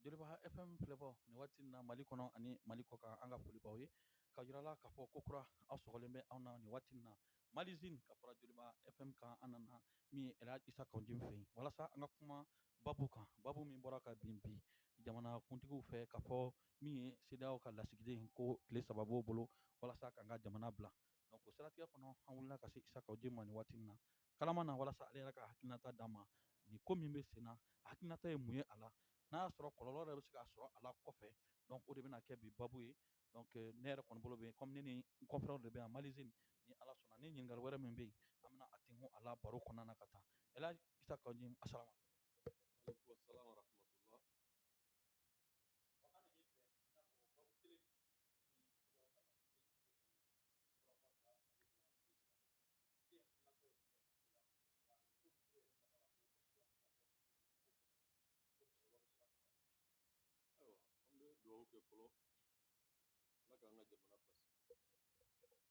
Joliba FM filɛbɔ nin waati in na Mali kɔnɔ ani Mali kɔ kan an ka foli b'aw ye ka yira la k'a fɔ ko kura aw sɔgɔlen bɛ anw na nin waati in na Malizine ka fara Joliba FM kan an nana min ye Elhaj Isa Kawnji fɛ yen walasa an ka kuma babu kan babu min bɔra ka bin bi jamanakuntigiw fɛ k'a fɔ min ye CEDEAO ka lasigiden ko tile 3 b'o bolo walasa k'an ka jamana bila donc o siratigɛ kɔnɔ an wulila ka se Isa Kawnji ma nin waati in na kalama na walasa ale yɛrɛ ka hakilinata d'an ma nin ko min bɛ sen na hakilinata ye mun ye a la n'a y'a sɔrɔ kɔlɔlɔ yɛrɛ bɛ se k'a sɔrɔ a la kɔfɛ donc o de bɛna kɛ bi babu ye donc ne yɛrɛ kɔni bolo bɛ comme ne ni n confrères de bɛ yan Malizine ni ala sɔnna ni ɲininkali wɛrɛ min bɛ yen an bɛna a tingu a la baro kɔnɔna na ka taa Elhaj Isa Kawnji assalamu Aleykum assalam wa rahmatullah. Ayiwa an bɛ dugawu kɛ fɔlɔ ala k'an ka jamana basigi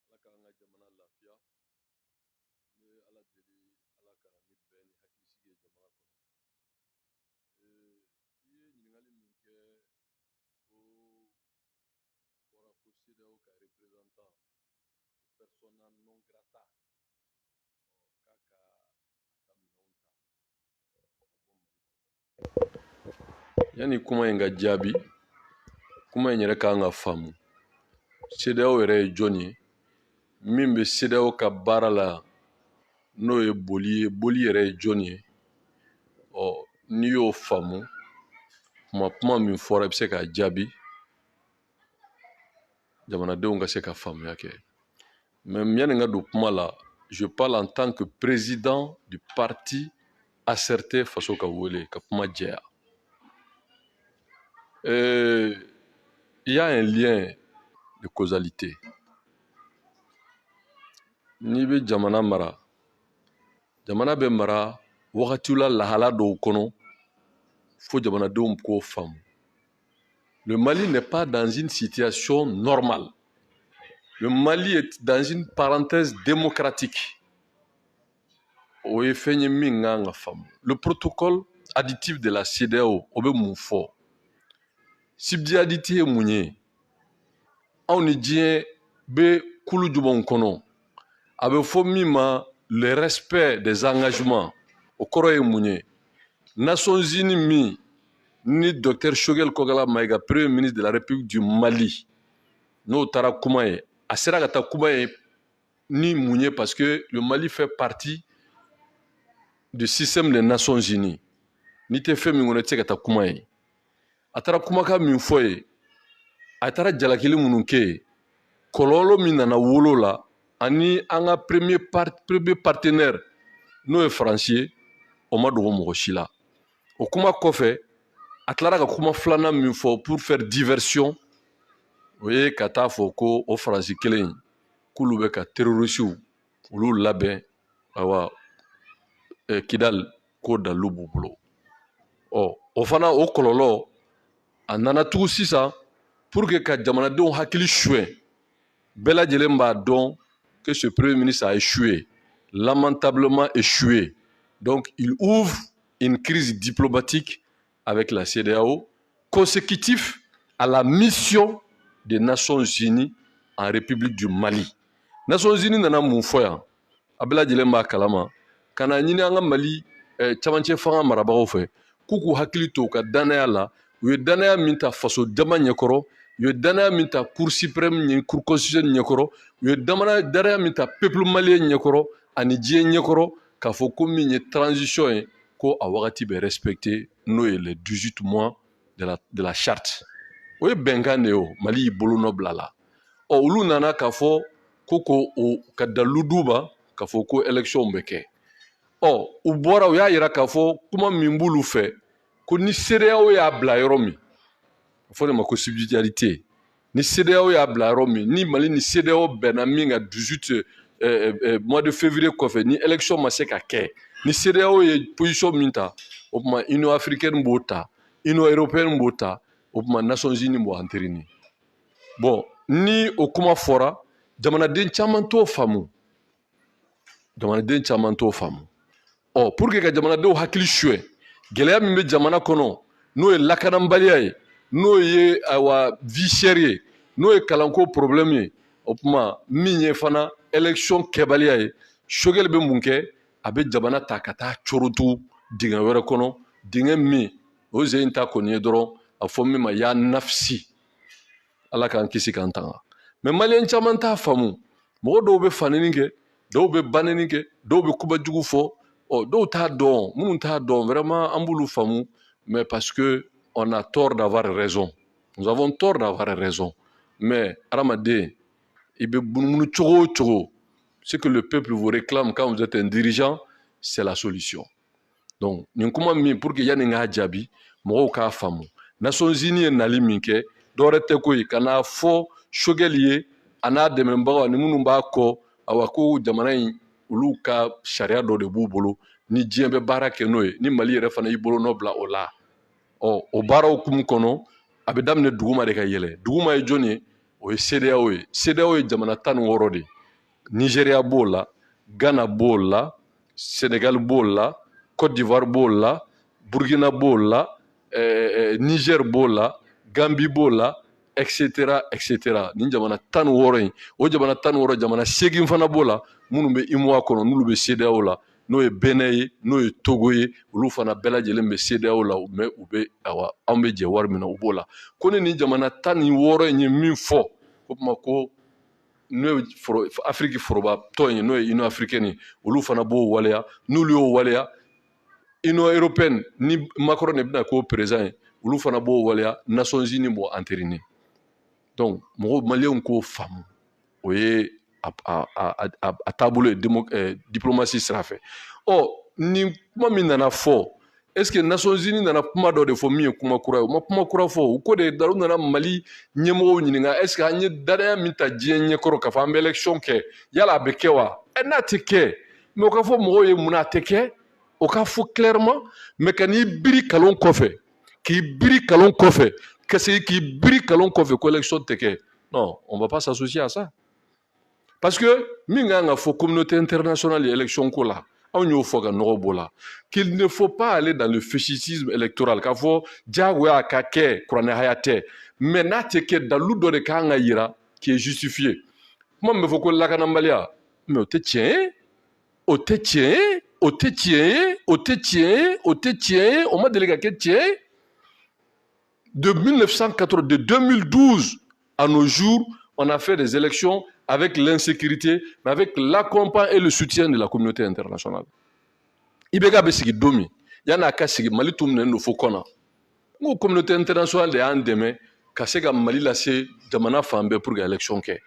ala k'an ka jamana lafiya n bɛ ala deli ala ka na ni bɛn ni hakilisigi ye jamana kɔnɔ i ye ɲininkali min kɛ ko fɔra ko CEDEAO ka représentant persona non grata k'a ka a ka minɛnw ta ka bɔ Mali kɔnɔ yanni kuma in ka jaabi kuma in yɛrɛ kan ka faamu CEDEAO yɛrɛ ye jɔn ye min bɛ CEDEAO ka baara la n'o ye boli ye boli yɛrɛ ye jɔn ye n'i y'o faamu kuma min fɔra i bɛ se k'a jaabi jamanadenw ka se ka faamuya kɛ mais yanni n ka don kuma la je parle en tant que président du parti ACRT faso ka wele ka kuma jɛya il y a un lien de causalité n'i bɛ jamana mara jamana bɛ mara wagatiw la lahala dɔw kɔnɔ fo jamanadenw k'o faamu le Mali n'est pas dans une situation normale. Le Mali est dans une parenthèse démocratique. Le protocole additif de la CEDEAO, subsidiarité est mounié. On y dit be kulu jubon kono. Abe fo mima le respect des engagements. Au koro est mounié. Nations Unies ni Dr Shogel Kogala Maïga, Premier ministre de la République du Mali, no tara kumaye, asera gata kumaye ni mounié parce que le Mali fait partie du système des Nations Unies. Ni te fait mingone tse gata kumaye. Atara kumaka minfoye, atara jalakili mununke, kololo minana wolo la, ani anga premier partenaire, no e français, oma dogo mogoshila. O kuma kofe, atlara ka kuma flana min fo pour faire diversion oye kata fo ko o faransi kelen kulu be ka terroriste olu labɛn awa Kidal ko dalu b'u bolo o fana o kɔlɔlɔ a nana tugu sisan pour que ka jamanadenw hakili suɲɛ bɛɛ lajɛlen b'a dɔn que ce premier ministre a échoué lamentablement échoué donc il ouvre une crise diplomatique avec la CEDEAO, consécutif à la mission des Nations Unies en République du Mali. Nations Unies nana mun fɔ yan a bɛɛ lajɛlen b'a kalama ka na ɲini an ka Mali camancɛ fanga marabagaw fɛ k'u k'u hakili to u ka danaya la u ye danaya min ta faso dama ɲɛkɔrɔ u ye danaya min ta cour suprême ni cour constitutionnelle ɲɛkɔrɔ u ye danaya min ta peuple malien ɲɛkɔrɔ ani diɲɛ ɲɛkɔrɔ k'a fɔ ko min ye transition ye ko a wagati bɛ respecté n'o ye les 18 mois de la charte o ye bɛnkan de ye o Mali y'i bolo nɔ bila la olu nana k'a fɔ ko ka dalu d'u ma k'a fɔ ko élection bɛ kɛ u bɔra u y'a yira k'a fɔ kuma min b'olu fɛ ko ni CEDEAO y'a bila yɔrɔ min a fɔ de ma ko subsidiarité ni CEDEAO y'a bila yɔrɔ min ni Mali ni CEDEAO bɛnna min ka 18 mois de février kɔfɛ ni élection ma se ka kɛ ni CEDEAO ye position min ta o tuma Union africaine b'o ta Union européenne b'o ta o tuma Nations Unies b'o entériner bon ni o kuma fɔra jamanaden caman t'o faamu pour que ka jamanadenw hakili suɲɛ gɛlɛya min bɛ jamana kɔnɔ n'o ye lakanabaliya ye n'o ye awa vie chère ye n'o ye kalanko problème ye o tuma min ye fana élection kɛbaliya ye Choguel bɛ mun kɛ a bɛ jamana ta ka taa corotu dingɛ wɛrɛ kɔnɔ dingɛ min o ze in ta kɔni ye dɔrɔn a fɔ min ma ya nafsi ala k'an kisi k'an tanga mais maliyɛn caman t'a faamu mɔgɔ dɔw bɛ fanini kɛ dɔw bɛ baneni kɛ dɔw bɛ kubajugu fɔ dɔw t'a dɔn minnu t'a dɔn vraiment an b'olu faamu mais parce que on a tort d'avoir raison nous avons tort d'avoir raison mais hadamaden i bɛ munumunu cogo o cogo ce que le peuple vous réclame quand vous êtes un dirigeant c'est la solution donc nin kuma min pour que yani k'a jaabi mɔgɔw k'a faamu Nations Unies ye nali min kɛ dɔwɛrɛ tɛ koyi ka n'a fɔ Choguel ye a n'a dɛmɛbagaw ani minnu b'a kɔ awa ko jamana in olu ka sariya dɔ de b'u bolo ni diɲɛ bɛ baara kɛ n'o ye ni Mali yɛrɛ fana y'i bolo nɔ bila o la o baara hukumu kɔnɔ a bɛ daminɛ duguma de ka yɛlɛ duguma ye jɔn ye o ye CEDEAO ye CEDEAO ye jamana 16 de Nigeria b'o la Ghana b'o la Sénégal b'o la Côte d'Ivoire b'o la Burkina b'o la Niger b'o la Gambie b'o la etc etc ni jamana 16 in o jamana 16 jamana 8 fana b'o la minnu bɛ UMOA kɔnɔ n'olu bɛ CEDEAO la n'o ye Benin ye n'o ye Togo ye olu fana bɛɛ lajɛlen bɛ CEDEAO la mais u bɛ awa anw bɛ jɛ wari min na u b'o la ko ni nin jamana 16 in ye min fɔ o tuma ko n'o ye Afrique forobatɔ in n'o ye Union africaine olu fana b'o waleya n'olu y'o waleya Union européenne ni Macron ne bɛna k'o président ye olu fana b'o waleya Nations Unies b'o entériner donc mɔgɔw maliyɛnw k'o faamu o ye a taabolo ye diplomatie sira fɛ nin kuma min nana fɔ est ce que Nations Unies nana kuma dɔ de fɔ min ye kuma kura ye o ma kuma kura fɔ u ko de dalu nana Mali ɲɛmɔgɔw ɲininka est ce que an ye danaya min ta diɲɛ ɲɛkɔrɔ k'a fɔ an bɛ élection kɛ yala a bɛ kɛ wa n'a tɛ kɛ mais o ka fɔ mɔgɔw ye mun na a tɛ kɛ o ka fɔ clairement mais ka n'i biri kalon kɔfɛ k'i biri kalon kɔfɛ ka segin k'i biri kalon kɔfɛ ko élection tɛ kɛ non on va pas s'associer à ça parce que min kan ka fɔ communauté internationale ye élection ko la anw y'o fɔ ka nɔgɔ b'o la qu'il ne faut pas aller dans le fétichisme électoral k'a fɔ diyagoya ka kɛ kuranɛhaya tɛ mais n'a tɛ kɛ dalu dɔ de kan ka yira qui est justifié kuma min bɛ fɔ ko lakanabaliya mais o tɛ tiɲɛ ye o tɛ tiɲɛ ye o tɛ tiɲɛ ye o tɛ tiɲɛ ye o tɛ tiɲɛ ye o ma deli ka kɛ tiɲɛ ye de 1980 de 2012 à nos jours on a fait des élections avec l'insécurité, mais avec l'accompagnement et le soutien de la communauté internationale. Ibeka bɛ sigi don min yan'a ka sigi Mali tun minɛnen don fo kɔnɔ n ko communauté internationale de y'an dɛmɛ ka se ka Mali lase jamana fan bɛɛ pour que élection kɛ.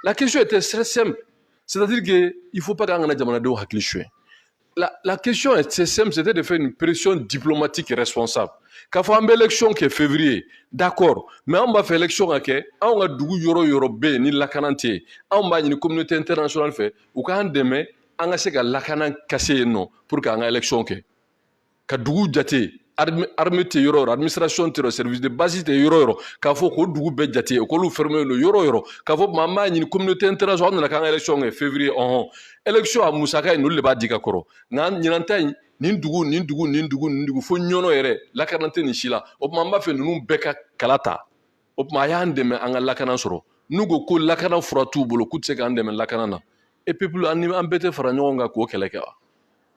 La question était très simple, c'est-à-dire que il faut pas k'an kana jamanadenw hakili suɲɛ. La question est simple, c'était de faire une pression diplomatique responsable. K'a fɔ an bɛ élection kɛ février, d'accord, mais an b'a fɛ élection ka kɛ anw ka dugu yɔrɔ yɔrɔ bɛ yen ni lakana tɛ yen, anw b'a ɲini communauté internationale fɛ u k'an dɛmɛ an ka se ka lakana kase yen nɔ pour que an ka élection kɛ. Ka dugu jate armée tɛ yɔrɔ o yɔrɔ, administration tɛ yɔrɔ, service de base tɛ yɔrɔ o yɔrɔ, k'a fɔ k'o dugu bɛɛ jate école fermé don yɔrɔ o yɔrɔ, k'a fɔ an b'a ɲini communauté internationale an nana k'an ka élection kɛ février élection a musaka in olu de b'a di ka kɔrɔ nka ɲinan ta in nin dugu fo ɲɔnɔ yɛrɛ lakana tɛ nin si la o tuma an b'a fɛ ninnu bɛɛ ka kala ta o tuma a y'an dɛmɛ an ka lakana sɔrɔ n'u ko lakana fura t'u bolo k'u tɛ se k'an dɛmɛ lakana na et peuple an bɛɛ tɛ fara ɲɔgɔn kan k'o kɛlɛ kɛ wa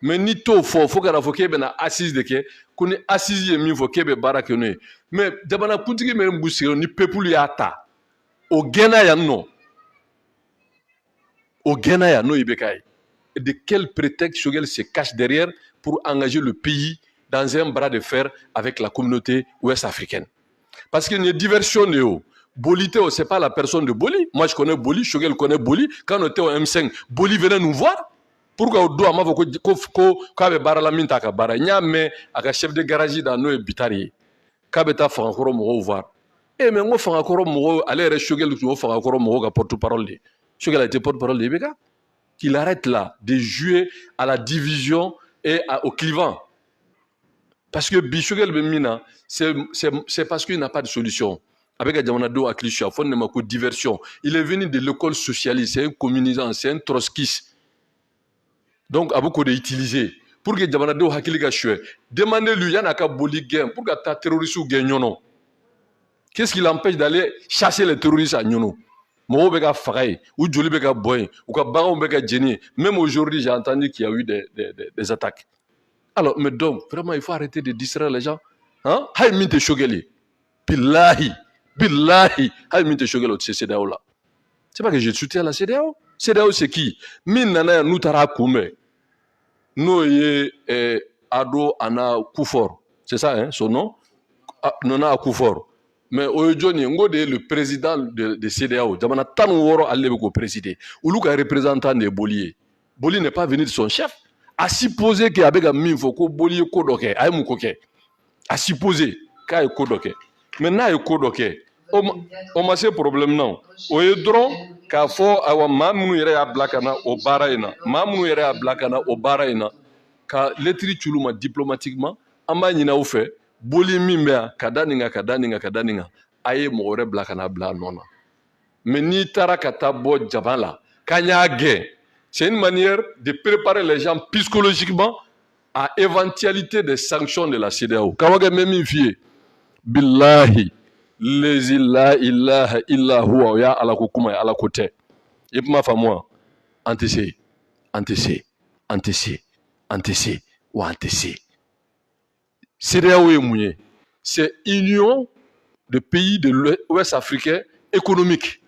mais ni t'o fɔ fo kana fɔ k'e bɛna assise de kɛ ko ni assise ye min fɔ k'e bɛ baara kɛ n'o ye mais jamanakuntigi min b'u sigi ni peuple y'a ta o gɛnna yan nɔ au Ghana, de quel prétexte Choguel se cache derrière pour engager le pays dans un bras de fer avec la communauté ouest-africaine. Parce qu'il y a une diversion de haut. Boli, ce n'est pas la personne de Boli. Moi, je connais Boli, Choguel connaît Boli. Quand on était au M5, Boli venait nous voir. Pourquoi on doit avoir un baralaminta ka bara nyame aka chef de garage dans nos bitari. Kabeta fankoro mo voir. Eh mais ngo fankoro mo aller Choguel ngo fankoro mo ka porte-parole. Choguel a été porte-parole de Ibeka. Qu'il arrête là de jouer à la division et au clivant. Parce que Bichoguel Bemina, c'est parce qu'il n'a pas de solution. Avec Adjamanado Aklisha, il n'y a pas de diversion. Il est venu de l'école socialiste, c'est un communisant, c'est un trotskiste. Donc, à beaucoup d'utiliser pour que jamanadenw hakili ka suɲɛ. Demandez-lui yan'a ka boli gɛn pour que taa terroristes gɛn ɲɔnɔ. Qu'est-ce qui l'empêche d'aller chasser les terroristes à ɲɔnɔ? Mɔgɔw bɛ ka faga yen, u joli bɛ ka bɔ yen, u ka baganw bɛ ka jeni yen. Même aujourd'hui, j'ai entendu qu'il y a eu des attaques. Alors, mais donc, vraiment, il faut arrêter de distraire les gens. Hein? Hay min te shogeli. Billahi. Billahi. Hay min te shogeli au CEDEAO là. C'est pas que je soutiens la CEDEAO. CEDEAO, c'est qui? Min nana nous tara kume. Nous y Ado Ana Kufor. C'est ça, hein, son nom? Nana Kufor. Mais aujourd'hui, Ngo est le président de CEDEAO. Jamana tan woro alle ko présider. Ulu ka représentant de Boli. Boli n'est pas venu de son chef. À supposer qu'il y avait un minfo ko Boli ko doke, ay mu koke. À supposer qu'il y a ko doke. Maintenant il y a ko doke. O ma se problème non. O ye dron ka fo awa mamunu yere ya blakana o baraina. Mamunu yere ya blakana o baraina. Ka lettre chuluma diplomatiquement amba nyina ou fait Boli mimbe kadaninga aye mogore blakana bla nona. Mais ni tara kata bo jabala kanya ge. C'est une manière de préparer les gens psychologiquement à éventualité des sanctions de la CEDEAO. Kawage memi fie billahi lezi la ilaha illa huwa ya ala kokuma ya ala kote. Yepma fa moi antc ou antc. CEDEAO est mouillé. C'est Union de pays de l'Ouest africain économique.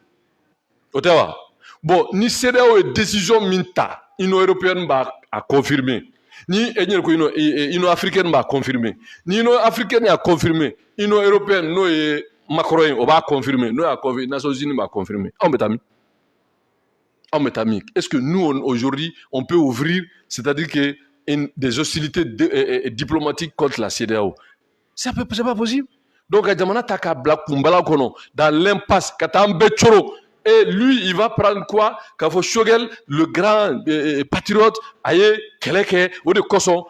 Otawa. Bon, ni CEDEAO est décision minta, Union européenne va confirmer. Ni Union africaine va confirmer. Ni Union africaine a confirmé. Union européenne, nous et Macron, on va confirmer. Nous les Nations Unies va confirmer. Est-ce que nous, aujourd'hui, on peut ouvrir, c'est-à-dire que des hostilités diplomatiques contre la CEDEAO? C'est pas possible. Donc, dans l'impasse, et lui, il va prendre quoi? Kafo Shogel, le grand patriote, aye, Keleke, ou de Kosson,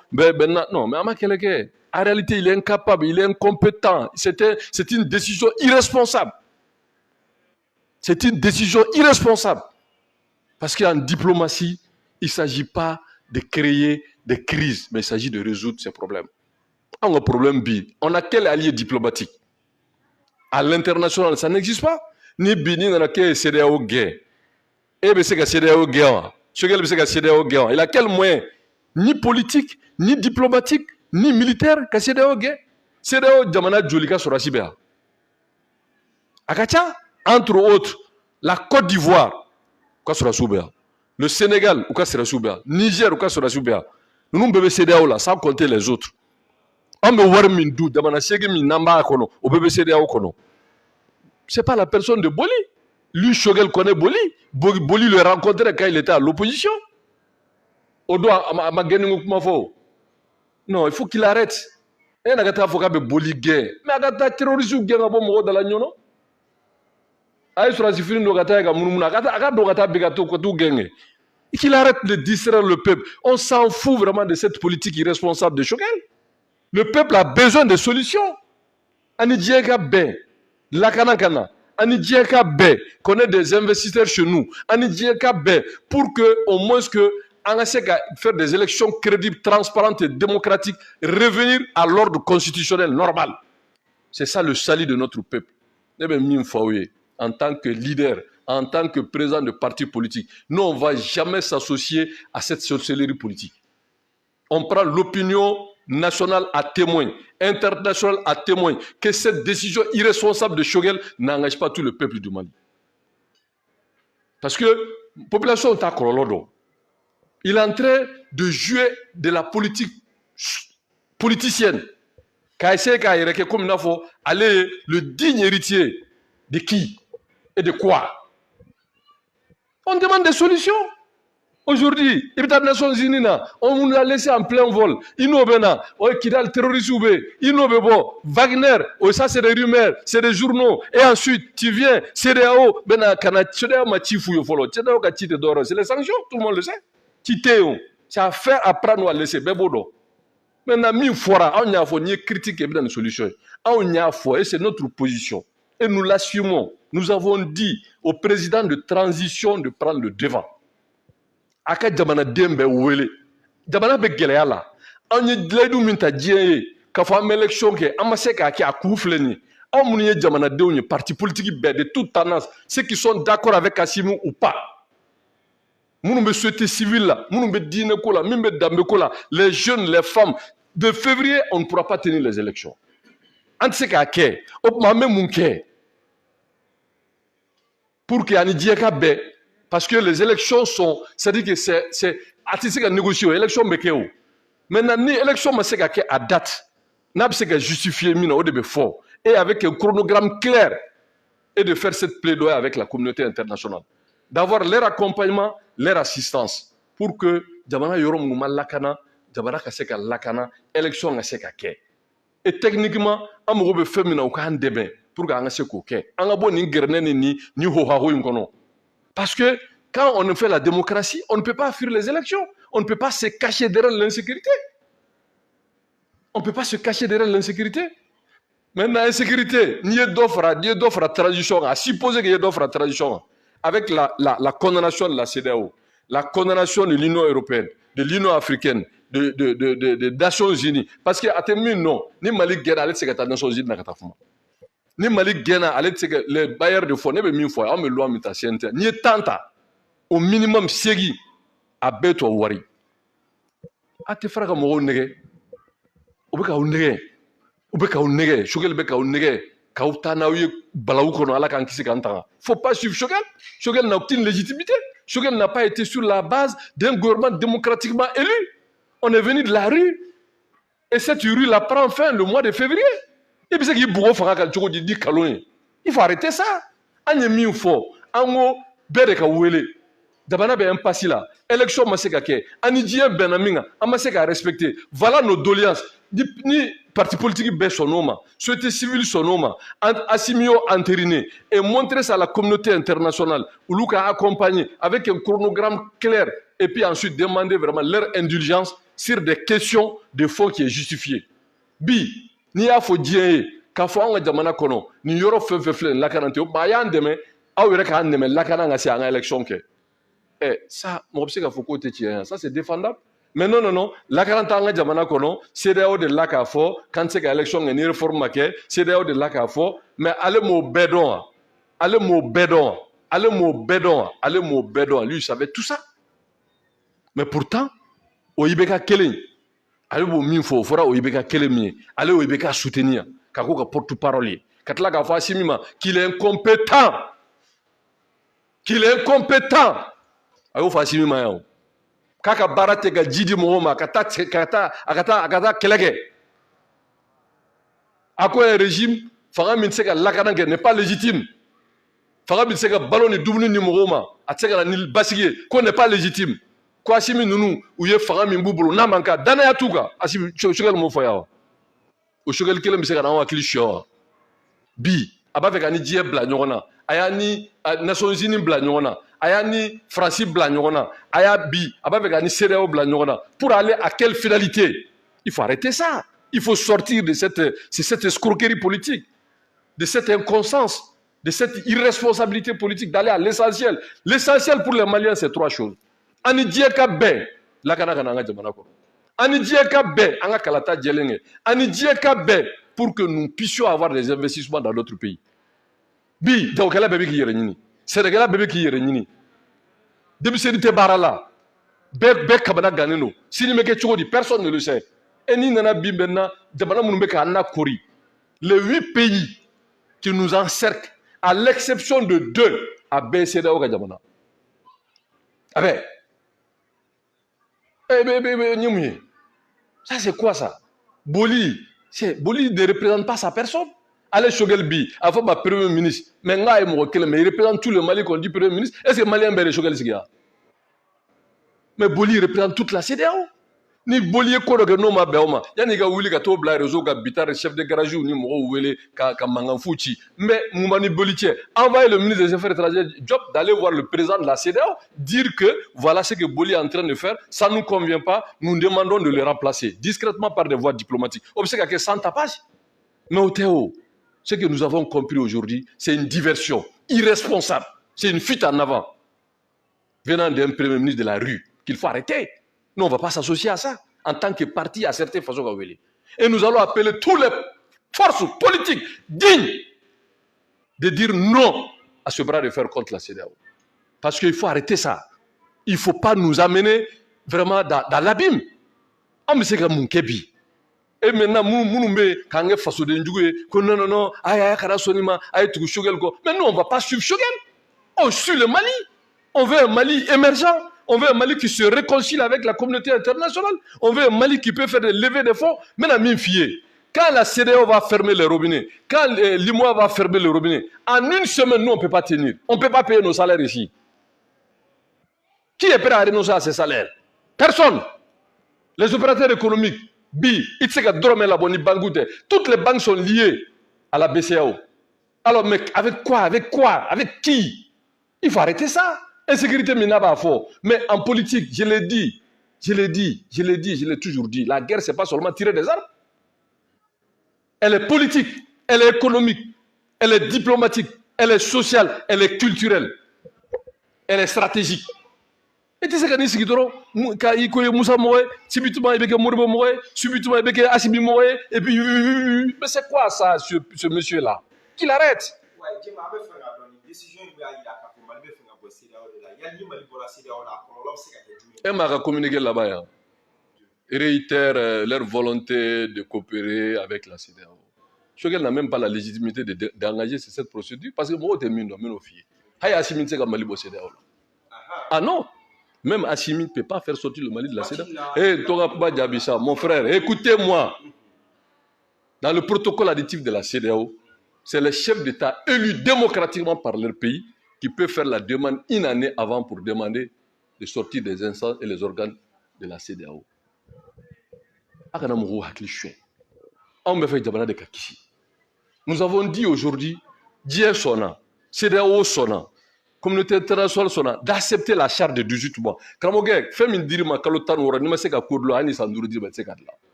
non, mais Ama Keleke, en réalité, il est incapable, il est incompétent. C'est une décision irresponsable. C'est une décision irresponsable. Parce qu'en diplomatie, il ne s'agit pas de créer des crises, mais il s'agit de résoudre ces problèmes. On a un problème on a quel allié diplomatique? À l'international, ça n'existe pas. Ni Bini n'a que CEDEAO gay. Et bien c'est que CEDEAO gay. Il a quel moyen? Ni politique, ni diplomatique, ni militaire que CEDEAO gay. CEDEAO Jamana Djolika Sorasibea. Akacha, entre autres, la Côte d'Ivoire, le Sénégal, Niger, nous bébé CEDEAO là, sans compter les autres. On me voit Mindou, Jamana Segi Minamba Kono, au bébé CEDEAO Kono. C'est pas la personne de Boli. Lui, Shogel connaît Boli. Boli le rencontrait quand il était à l'opposition. Non, il faut qu'il arrête. Et il faut qu'il Boli gay. Mais il y a terroriste gay dans la nyono. Qu'il arrête de distraire le peuple. On s'en fout vraiment de cette politique irresponsable de Shogel. Le peuple a besoin de solutions. Anidjeka ben. Lakanakana, Anidjeka B, qu'on ait des investisseurs chez nous, Anidjeka B, pour que, au moins que, on essaie de faire des élections crédibles, transparentes et démocratiques, revenir à l'ordre constitutionnel normal. C'est ça le salut de notre peuple. En tant que leader, en tant que président de parti politique, nous, on ne va jamais s'associer à cette sorcellerie politique. On prend l'opinion nationale à témoin, international à témoin, que cette décision irresponsable de Shogel n'engage pas tout le peuple du Mali. Parce que la population est à Korolodo. Il est en train de jouer de la politique politicienne. Comme il faut aller le digne héritier de qui et de quoi? On demande des solutions. Aujourd'hui, les Nations Unies, on nous a laissé en plein vol. Ils nous ont dit le terrorisme, ils nous ont Wagner, ça c'est des rumeurs, c'est des journaux. Et ensuite, tu viens, CEDEAO, c'est les sanctions, tout le monde le sait. C'est à faire après nous à laisser. Maintenant, on a fait une critique et une solution. On a fait, et c'est notre position. Et nous l'assumons. Nous avons dit au président de transition de prendre le devant. Aka jamana dembe wele jamana be geleya la an ye layidu min ta diɲɛ ye k'a fɔ an bɛ élection kɛ an ma se k'a kɛ a kun filɛ nin ye anw minnu ye jamanadenw ye parti politique bɛɛ de toute tendance ceux qui sont d'accord avec Assimi ou pas minnu bɛ société civile la minnu bɛ diinɛ ko la min bɛ danbe ko la les jeunes les femmes de février on ne pourra pas tenir les élections an tɛ se k'a kɛ o tuma an bɛ mun kɛ pour que ani diɲɛ ka bɛn parce que les élections sont c'est-à-dire que c'est a tɛ se ka négocier o élection bɛ kɛ o maintenant ni élection ma se ka kɛ à date n'a bɛ se ka justifier min na o de bɛ fɔ et avec un chronogramme clair et de faire cette plaidoyer avec la communauté internationale d'avoir leur accompagnement leur assistance pour que jamana yɔrɔ minnu ma lakana jamana ka se ka lakana élection ka se ka kɛ et techniquement an mago bɛ fɛn min na u k'an dɛmɛ pour que an ka se k'o kɛ an ka bɔ nin gɛrɛnɛ ni hohaho in kɔnɔ parce que quand on fait la démocratie on ne peut pas fuir les élections on ne peut pas se cacher derrière l'insécurité on ne peut pas se cacher derrière l'insécurité maintenant insécurité n'i ye dɔ fara transition kan à supposer qu'il y ait dɔ fara transition kan avec la condamnation de la CEDEAO la condamnation de l'Union européenne de l'Union africaine de Nations Unies parce que a tɛ min non ni Mali gɛnna ale tɛ se ka taa Nations Unies na ka taa fuma ni Mali gɛnna ale tɛ se ka les bailleurs de fonds ne bɛ min fɔ anw bɛ loi min ta CNT n'i ye 10 ta au minimum 8 a bɛɛ tubabu wari a tɛ fara ka mɔgɔw nɛgɛ u bɛ k'aw nɛgɛ u bɛ k'aw nɛgɛ Choguel bɛ k'aw nɛgɛ k'aw taa n'aw ye balawu kɔnɔ ala k'an kisi k'an tanga faut pas suivre Choguel Choguel n'a aucune légitimité Choguel n'a pas été sur la base d'un gouvernement démocratiquement élu on est venu de la rue et cette rue là prend fin le mois de février i bɛ se k'i bugɔ fanga kan cogo di nkalon ye il faut arrêter ça an ye min fɔ an ko bɛɛ de ka wele jamana bɛ impasse la élection ma se ka kɛ an ni diɲɛ bɛnna min kan an ma se k'a respecter voilà nos doléances ni parti politique bɛɛ sɔnn'o ma société civile sɔnn'o ma Assimi y'o entériné et montrer ça à la communauté internationale olu ka accompagner avec un chronogramme clair et puis ensuite demander vraiment leur indulgence sur des questions de fond qui est justifié bi n'i y'a fɔ diɲɛ ye k'a fɔ an ka jamana kɔnɔ nin yɔrɔ fɛn fɛn filɛ nin lakana tɛ o tuma a y'an dɛmɛ aw yɛrɛ k'an dɛmɛ lakana ka se an ka élection kɛ ça mɔgɔ bɛ se k'a fɔ k'o tɛ tiɲɛ ye ça c'est défendable mais non lakana t'an ka jamana kɔnɔ CEDEAO de la k'a fɔ k'an tɛ se ka élection kɛ ni réforme ma kɛ CEDEAO de la k'a fɔ mais ale m'o bɛɛ dɔn wa ale m'o bɛɛ dɔn wa ale m'o bɛɛ dɔn wa ale m'o bɛɛ dɔn wa lui il savait tout ça mais pourtant o IBK kelen ale b'o min fɔ o fɔra o IBK kelen min ye ale o IBK soutenir k'a k'o ka porte parole ye ka tila k'a fɔ Assimi ma qu'il est incompétent a y'o fɔ Assimi ma yan o k'a ka baara tɛ ka ji di mɔgɔw ma a ka taa kɛlɛ kɛ a ko régime fanga min tɛ se ka lakana kɛ n'est pas légitime fanga min tɛ se ka balo ni dumuni ni mɔgɔw ma a tɛ se ka na ni basigi ye ko n'est pas légitime ko Assimi ninnu u ye fanga min b'u bolo n'a man kan danaya t'u kan Assimi Choguel m'o fɔ yan wa o Choguel kelen bɛ se ka na anw hakili siyɔ wa bi a b'a fɛ ka ni diɲɛ bila ɲɔgɔn na a y'a ni Nations Unies bila ɲɔgɔn na a y'a ni France bila ɲɔgɔn na a y'a bi a b'a fɛ ka ni CEDEAO bila ɲɔgɔn na pour aller à quelle finalité il faut arrêter ça il faut sortir de cette escroquerie politique de cette inconscience de cette irresponsabilité politique d'aller à l'essentiel pour les Maliens c'est 3 choses ani diɲɛ ka bɛn lakana ka na an ka jamana kɔnɔ ani diɲɛ ka bɛn an ka kalata jɛlen kɛ ani diɲɛ ka bɛn pour que nous puissions avoir des investissements dans d'autres pays bi jagokɛla bɛɛ bɛ k'i yɛrɛ ɲini sɛnɛkɛla bɛɛ bɛ k'i yɛrɛ ɲini denmisɛnnin tɛ baara la bɛɛ kabana gannen don sini bɛ kɛ cogo di personne ne le sait et n'i nana bi maintenant jamana minnu bɛ k'an nakori les 8 pays qui nous encerclent à l'exception de 2 a bɛɛ ye CEDEAO ka jamana a bɛɛ n ye mun ye ça c'est quoi ça Boli ne représente pas sa personne. Allez Choguel bi, a fɔ ma premier ministre, mais nga ye mɔgɔ kelen, mais il représente tout le Mali qu'on dit premier ministre. Est-ce que Malien bɛɛ de Choguel sigira? Mais Boli il représente toute la CEDEAO. Ni Boli ye ko dɔ kɛ n'o ma bɛn o ma, yanni i ka wuli ka t'o bila réseau ka bitare chef de garage ni mɔgɔw wele ka mankanfu ci. Mais mun b'an ni Boli cɛ? Envoyez le ministre des Affaires étrangères Diop d'aller voir le président de la CEDEAO, dire que voilà ce que Boli est en train de faire, ça ne nous convient pas, nous demandons de le remplacer discrètement par des voies diplomatiques. On sait qu'il y a 100 tapages. Mais au Théo, ce que nous avons compris aujourd'hui, c'est une diversion irresponsable. C'est une fuite en avant venant d'un premier ministre de la rue qu'il faut arrêter. Nous, on ne va pas s'associer à ça. en tant que parti à certaines façons. Et nous allons appeler toutes les forces politiques dignes de dire non à ce bras de fer contre la CEDEAO. Parce qu'il faut arrêter ça. Il ne faut pas nous amener vraiment dans l'abîme. On sait que mon kebi. Et maintenant, nous quand façon de non, mais nous, on ne va pas suivre Shogel. On suit le Mali. On veut un Mali émergent. On veut un Mali qui se réconcilie avec la communauté internationale. On veut un Mali qui peut faire des levées de fonds. Maintenant, quand la CEDEAO va fermer les robinets, quand l'IMOA va fermer les robinets, en une semaine, nous, on ne peut pas tenir. On ne peut pas payer nos salaires ici. Qui est prêt à renoncer à ces salaires? Personne. Les opérateurs économiques, toutes les banques sont liées à la BCAO. Alors, mais avec quoi? Avec quoi? Avec qui? Il faut arrêter ça. Insécurité, mais en politique, je l'ai dit, je l'ai toujours dit, la guerre, ce n'est pas seulement tirer des armes. Elle est politique, elle est économique, elle est diplomatique, elle est sociale, elle est culturelle, elle est stratégique. Et tu sais quand il y a Moussa Moé, subitement il y a Moribo Moé, subitement il y a Assimi Moé, et puis, mais c'est quoi ça, ce monsieur-là? Qu'il arrête. Et m'a communiqué là-bas. Ils réitèrent leur volonté de coopérer avec la CEDEAO. Shogel n'a même pas la légitimité d'engager cette procédure parce que moi, je suis ah non, même Assimi ne peut pas faire sortir le Mali de la CEDEAO. Eh, Togapa Diabissa, mon frère, écoutez-moi. Dans le protocole additif de la CEDEAO, c'est les chefs d'État élus démocratiquement par leur pays qui peuvent faire la demande une année avant pour demander de sortir des instances et les organes de la CEDEAO. Nous avons dit aujourd'hui, Dieu sonna, CEDEAO sonna, communauté internationale sonna, d'accepter la charte de 18 mois. Il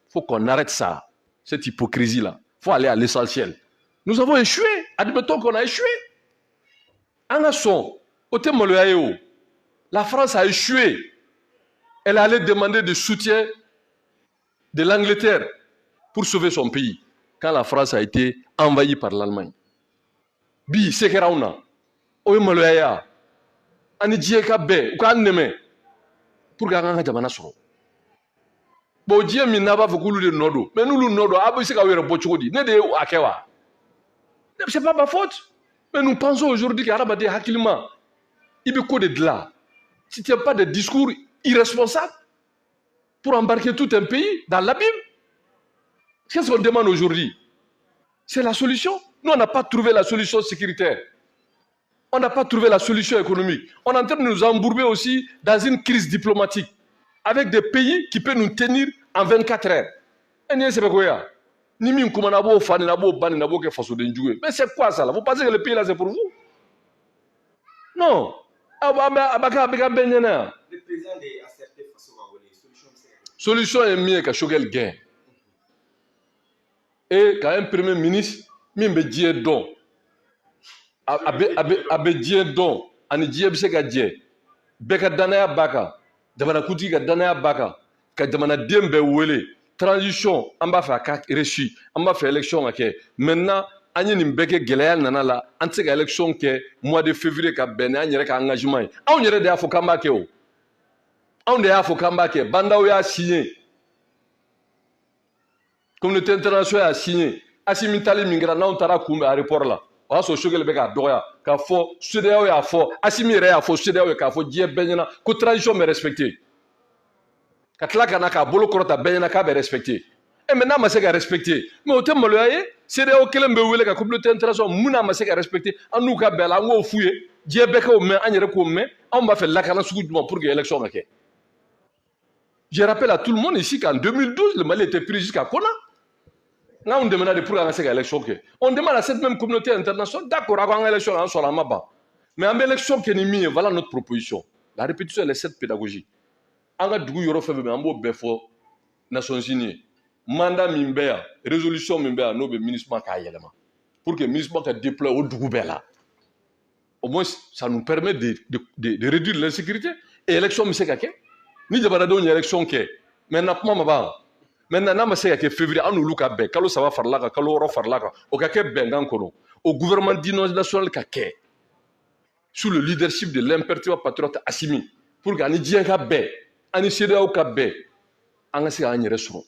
faut qu'on arrête ça, cette hypocrisie-là. Il faut aller à l'essentiel. Nous avons échoué. Admettons qu'on a échoué. La France a échoué. Elle allait demander du soutien de l'Angleterre pour sauver son pays quand la France a été envahie par l'Allemagne. Bi sekerauna oy maloya ani dieka be ou kan neme pour ganga jamana so bo die mi na ba fukulu de nodo mais nous le nodo abo sika were bochodi ne de akewa. C'est pas ma faute. Mais nous pensons aujourd'hui qu'Arabade Hakilima, il y a de là. Si tu n'as pas de discours irresponsables pour embarquer tout un pays dans l'abîme, qu'est-ce qu'on demande aujourd'hui? C'est la solution. Nous, on n'a pas trouvé la solution sécuritaire. On n'a pas trouvé la solution économique. On est en train de nous embourber aussi dans une crise diplomatique avec des pays qui peuvent nous tenir en 24 heures. Et c'est quoi? Mais c'est quoi ça là? Vous pensez que le pays là c'est pour vous? Non. Le président a certaines façons solution est mieux que Shogel gain. Et quand un premier ministre, même dit don. Abe dit don. Ani dit bise ka dit. Beka danaya baka. Jamana kuti ka danaya baka. Ka jamana dembe wele. Transition, on va faire reçu, on va faire élection. Maintenant, on a une belle guerre nana la, on sait élection que mois de février ka ben, on y a engagement. On y a des affaires kamba ke o. On y a affaires kamba ke. Banda ou a signé. Communauté internationale a signé. Assimi Tali mingra na on tara kumbe aéroport là. On a so Shogel beka doya. Ka fo CEDEAO ya fo. Assimi re ya fo CEDEAO ka fo die benina. Ko transition me respecter. Katlaka bolo korota benyana ka be respecté. Et maintenant ma seka respecté. Mais au terme loyer, c'est des auxquels me wele ka communauté internationale muna ma seka respecté. Anu ka bela ngo fouye, die beka o me anyere ko me, on va faire la kana sugu pour que l'élection make. Je rappelle à tout le monde ici qu'en 2012 le Mali était pris jusqu'à Kona. Là on demande de pour la seka élection que. On demande à cette même communauté internationale d'accord avant l'élection en soit la maba. Mais en élection que ni mis, voilà notre proposition. La répétition elle est cette pédagogie. Anga dugu yoro febe me ambo befo Nations Unies mandat mimbea résolution mimbea no be ministre ka yelema pour que ministre ka déploie au dugu bela au moins ça nous permet de réduire l'insécurité et élection mi se ka ke ni jabara do élection ke maintenant kuma ma ban maintenant n'a ma se ka kɛ février an n'olu ka bɛn kalo 3 farala kan kalo 6 farala kan o ka kɛ bɛnkan kɔnɔ au gouvernement d'union nationale ka kɛ sous le leadership de l'imperturbable patriote Assimi pour que ani diɲɛ ka bɛn ani CEDEAO ka bɛn an ka se k'an yɛrɛ sɔrɔ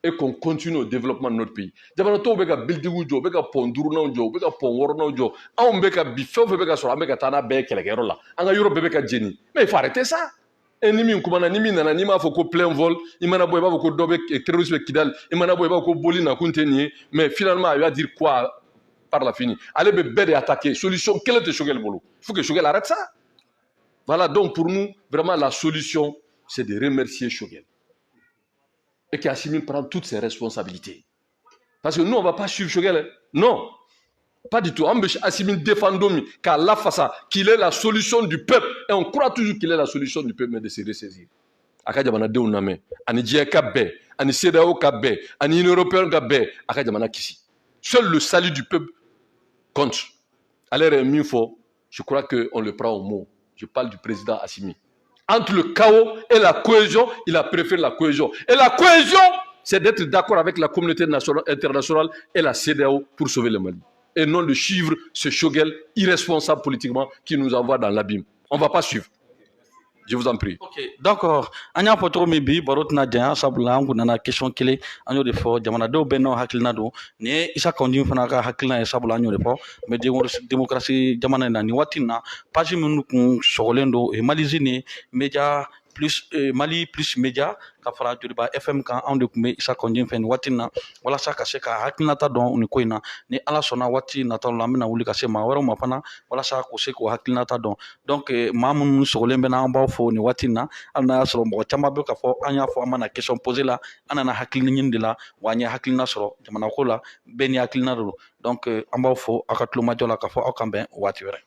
et qu'on continue au développement de notre pays. Jamana tɔw bɛ ka building jɔ, u bɛ ka pont 5nan jɔ, u bɛ ka pont 6nan jɔ. Anw bɛ ka bi fɛn o fɛn bɛ ka sɔrɔ an bɛ ka taa n'a bɛɛ ye kɛlɛkɛyɔrɔ la. An ka yɔrɔ bɛɛ bɛ ka jeni. Mais il faut arrêter ça. Et ni min kumana, ni min nana, ni m'a fɔ ko plein vol, i mana bɔ i b'a fɔ ko dɔ bɛ terroriste bɛ Kidal, i mana bɔ i b'a fɔ ko boli na kun tɛ nin ye. Mais finalement, il va dire quoi par la fini? Ale bɛ bɛɛ de attaquer. Solution kelen tɛ Choguel bolo. Il faut que Choguel arrête ça. Voilà, donc pour nous, vraiment la solution, c'est de remercier Choguel. Et qu'Assimi prend toutes ses responsabilités. Parce que nous, on ne va pas suivre Choguel. Non, pas du tout. Assimi défendons qu'à la face, qu'il est la solution du peuple. Et on croit toujours qu'il est la solution du peuple, mais de se ressaisir. Akadjamana de Uname, Ani Djien Kabé, Ani CEDEAO Kabé, Ani Union Européenne Kabé, Akadjamana Kissi. Seul le salut du peuple compte. Alors, je crois qu'on le prend au mot. Je parle du président Assimi. Entre le chaos et la cohésion, il a préféré la cohésion. Et la cohésion, c'est d'être d'accord avec la communauté internationale et la CEDEAO pour sauver le Mali. Et non de suivre ce Choguel irresponsable politiquement qui nous envoie dans l'abîme. On ne va pas suivre. Je vous en prie. Ok, d'accord. Anya potro mibi barot na jaya sabula an kunana question kele anyo de fo jamana do benno hakilna do ne isa kondi fana ka hakilna e sabula anyo de fo mais démocratie jamana na ni watina page mun kun sogolendo e malizini media plus Mali plus média ka fara joliba FM kan anw de kun bɛ isa kɔnji fɛ nin waati na walasa ka se ka hakilinata dɔn nin ko in na ni ala sɔnna waati nataw la an bɛna wuli ka se maa wɛrɛw ma fana walasa k'u se k'u hakilinata dɔn donc maa minnu sogolen bɛ na an b'aw fo nin waati na hali n'a y'a sɔrɔ mɔgɔ caman bɛ ka fɔ an y'a fɔ an mana question posé la an nana hakilina ɲini de la wa an ye hakilina sɔrɔ jamana ko la bɛɛ ni hakilina de don donc an b'aw fo aw ka tulomajɔ la k'a fɔ aw kan bɛn waati wɛrɛ